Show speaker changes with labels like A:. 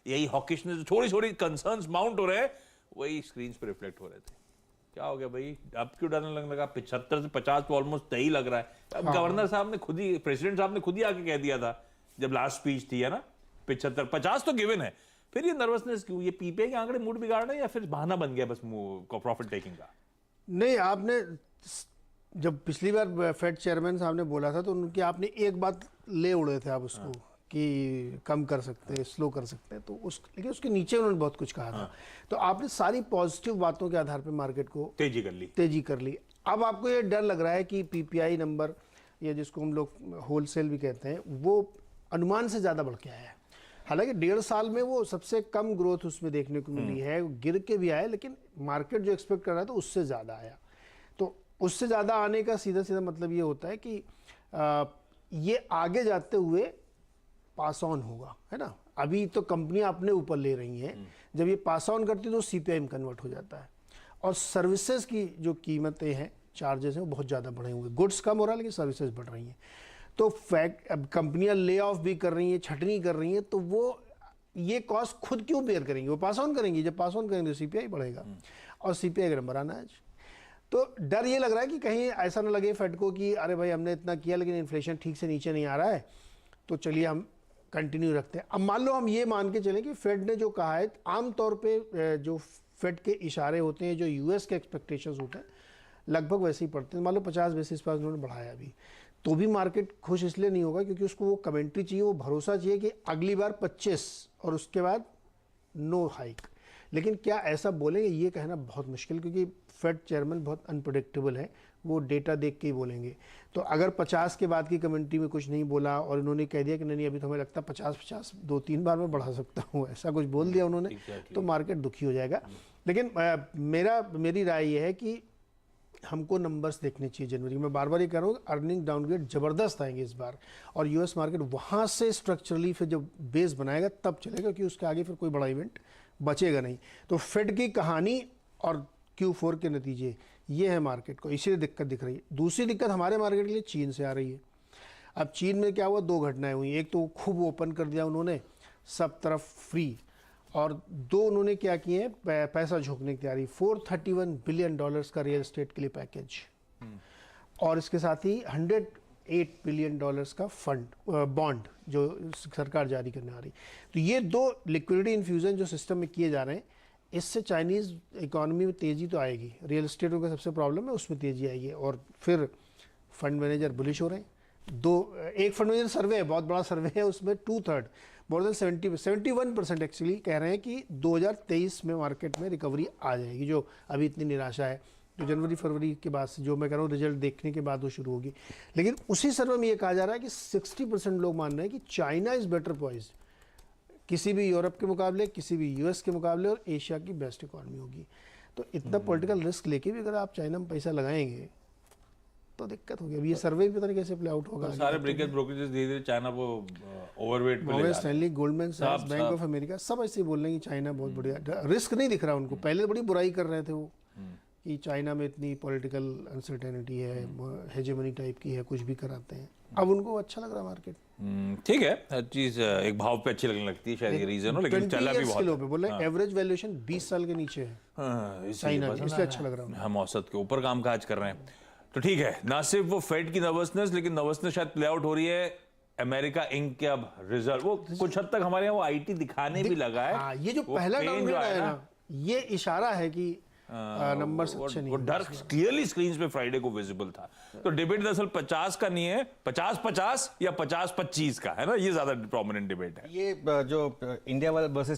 A: यही हॉकिशनेस, थोड़ी थोड़ी कंसर्न्स माउंट हो रहे हैं, वही स्क्रीन पे रिफ्लेक्ट हो रहे थे। क्या हो गया भाई, अब क्यों डरने लगने लगा? 75 से 50 तो ऑलमोस्ट तय ही लग रहा है। अब गवर्नर साहब ने खुद ही, प्रेसिडेंट साहब ने खुद ही आके कह दिया था जब लास्ट स्पीच थी, है ना, 75 50 तो गिवन है। फिर ये नर्वसनेस क्यों? ये पीपीआई के आंकड़े मूड बिगाड़ रहे हैं या फिर बहाना बन गया बस प्रॉफिट टेकिंग का?
B: नहीं, आपने जब पिछली बार फेड चेयरमैन साहब ने बोला था तो उनकी आपने एक बात ले उड़े थे आप उसको, कि कम कर सकते हैं, स्लो कर सकते हैं, तो लेकिन उसके नीचे उन्होंने बहुत कुछ कहा था। तो आपने सारी पॉजिटिव बातों के आधार पर मार्केट को तेजी कर ली। अब आपको ये डर लग रहा है कि पीपीआई नंबर, या जिसको हम लोग होलसेल भी कहते हैं, वो अनुमान से ज़्यादा बढ़ के आया है। हालांकि 1.5 साल में वो सबसे कम ग्रोथ उसमें देखने को मिली है, गिर के भी आया, लेकिन मार्केट जो एक्सपेक्ट कर रहा था उससे ज़्यादा आया। तो उससे ज़्यादा आने का सीधा सीधा मतलब ये होता है कि ये आगे जाते हुए पास ऑन होगा, है ना। अभी तो कंपनियां अपने ऊपर ले रही हैं, जब ये पास ऑन करती है तो सीपीआई में कन्वर्ट हो जाता है। और सर्विसेज की जो कीमतें हैं, चार्जेस हैं, वो बहुत ज़्यादा बढ़े हुए। गुड्स कम हो रहा है लेकिन सर्विसेज बढ़ रही हैं। तो फैक्ट, अब कंपनियां ले ऑफ भी कर रही हैं, छटनी कर रही हैं, तो वो ये कॉस्ट खुद क्यों बेयर करेंगी? वो पास ऑन करेंगी। जब पास ऑन करेंगे तो सीपीआई बढ़ेगा, और सीपीआई का नंबर आना है। तो डर ये लग रहा है कि कहीं ऐसा ना लगे फेड को कि अरे भाई हमने इतना किया लेकिन इन्फ्लेशन ठीक से नीचे नहीं आ रहा है, तो चलिए हम कंटिन्यू रखते हैं। अब मान लो हम ये मान के चलें कि फेड ने जो कहा है, आमतौर पे जो फेड के इशारे होते हैं, जो यूएस के एक्सपेक्टेशंस होते हैं, लगभग वैसे ही पड़ते हैं। मान लो 50 बेसिस पॉइंट उन्होंने बढ़ाया अभी, तो भी मार्केट खुश इसलिए नहीं होगा क्योंकि उसको वो कमेंट्री चाहिए, वो भरोसा चाहिए कि अगली बार 25 और उसके बाद नो हाइक। लेकिन क्या ऐसा बोलेंगे, ये कहना बहुत मुश्किल, क्योंकि फेड चेयरमैन बहुत अनप्रेडिक्टेबल है, वो डेटा देख के ही बोलेंगे। तो अगर 50 के बाद की कमेंट्री में कुछ नहीं बोला और इन्होंने कह दिया कि नहीं अभी तो हमें लगता है 50 2-3 बार में बढ़ा सकता हूँ, ऐसा कुछ बोल दिया उन्होंने, तो मार्केट दुखी हो जाएगा। लेकिन मेरी राय ये है कि हमको नंबर्स देखने चाहिए जनवरी में। बार बार ये कह रहा हूँ, अर्निंग डाउनग्रेड जबरदस्त आएंगे इस बार, और यूएस मार्केट वहाँ से स्ट्रक्चरली फिर जब बेस बनाएगा तब चलेगा, क्योंकि उसके आगे फिर कोई बड़ा इवेंट बचेगा नहीं। तो फेड की कहानी और Q4 के नतीजे, ये है मार्केट को, इसीलिए दिक्कत दिख रही है। दूसरी दिक्कत हमारे मार्केट के लिए चीन से आ रही है। अब चीन में क्या हुआ, 2 घटनाएं हुई। एक तो खूब ओपन कर दिया उन्होंने, सब तरफ फ्री, और 2 उन्होंने क्या किए हैं, पैसा झोंकने की तैयारी। $431 बिलियन का रियल एस्टेट के लिए पैकेज, और इसके साथ ही $108 बिलियन का फंड, बॉन्ड जो सरकार जारी करने आ रही। तो ये 2 लिक्विडिटी इन्फ्यूजन जो सिस्टम में किए जा रहे हैं, इससे चाइनीज़ इकोनॉमी में तेज़ी तो आएगी। रियल एस्टेट का सबसे प्रॉब्लम है, उसमें तेज़ी आएगी। और फिर फंड मैनेजर बुलिश हो रहे हैं। एक फंड मैनेजर सर्वे है, बहुत बड़ा सर्वे है, उसमें 2/3 मोर देन 71% एक्चुअली कह रहे हैं कि 2023 में मार्केट में रिकवरी आ जाएगी, जो अभी इतनी निराशा है। तो जनवरी फरवरी के बाद से, जो मैं कह रहा हूँ, रिजल्ट देखने के बाद वो शुरू होगी। लेकिन उसी सर्वे में ये कहा जा रहा है कि 60% लोग मान रहे हैं कि चाइना इज़ बेटर पॉइज्ड, किसी भी यूरोप के मुकाबले, किसी भी यूएस के मुकाबले, और एशिया की बेस्ट इकॉनमी होगी। तो इतना पॉलिटिकल रिस्क लेके भी अगर आप चाइना में पैसा लगाएंगे तो दिक्कत होगी। अब ये सर्वे भी पता नहीं कैसे प्ले आउट होगा।
A: तो सारे ब्रोकरेजेस धीरे-धीरे चाइना को ओवरवेट पे ले जा रहे हैं।
B: स्टैनली, गोल्डमैन सैक्स, बैंक ऑफ अमेरिका, सब ऐसे ही बोल रहे हैं कि चाइना बहुत बढ़िया, रिस्क नहीं दिख रहा उनको। पहले बड़ी बुराई कर रहे थे वो कि चाइना में इतनी पॉलिटिकल अनसर्टेनिटी है, हेजेमनी टाइप की है, कुछ भी कराते हैं। अब उनको अच्छा लग रहा है मार्केट।
A: ठीक है, हर चीज एक भाव पे अच्छी लगने लगती है, शायद ये रीजन हो, लेकिन चला भी बहुत है।
B: बोल रहे हैं एवरेज वैल्यूएशन 20 साल के नीचे है चाइना, इसलिए अच्छा लग रहा है।
A: हम औसत के ऊपर काम काज कर रहे हैं, तो ठीक है। ना सिर्फ वो फेड की नर्वसनेस, लेकिन नर्वसनेस शायद प्ले आउट हो रही है अमेरिका इंक के अब रिजल्ट। वो कुछ हद तक हमारे यहाँ वो आईटी दिखाने भी लगा है।
B: ये जो पहला डाउनग्रेड है ना, ये इशारा है कि नंबर्स अच्छे नहीं।
A: वो डर क्लियरली स्क्रीन पे फ्राइडे को विजिबल था। तो डिबेट दरअसल 50 का नहीं है, 50-50 या 50-25 का है ना, ये ज्यादा प्रोमिनेंट डिबेट है।
C: ये जो इंडिया वर्सेस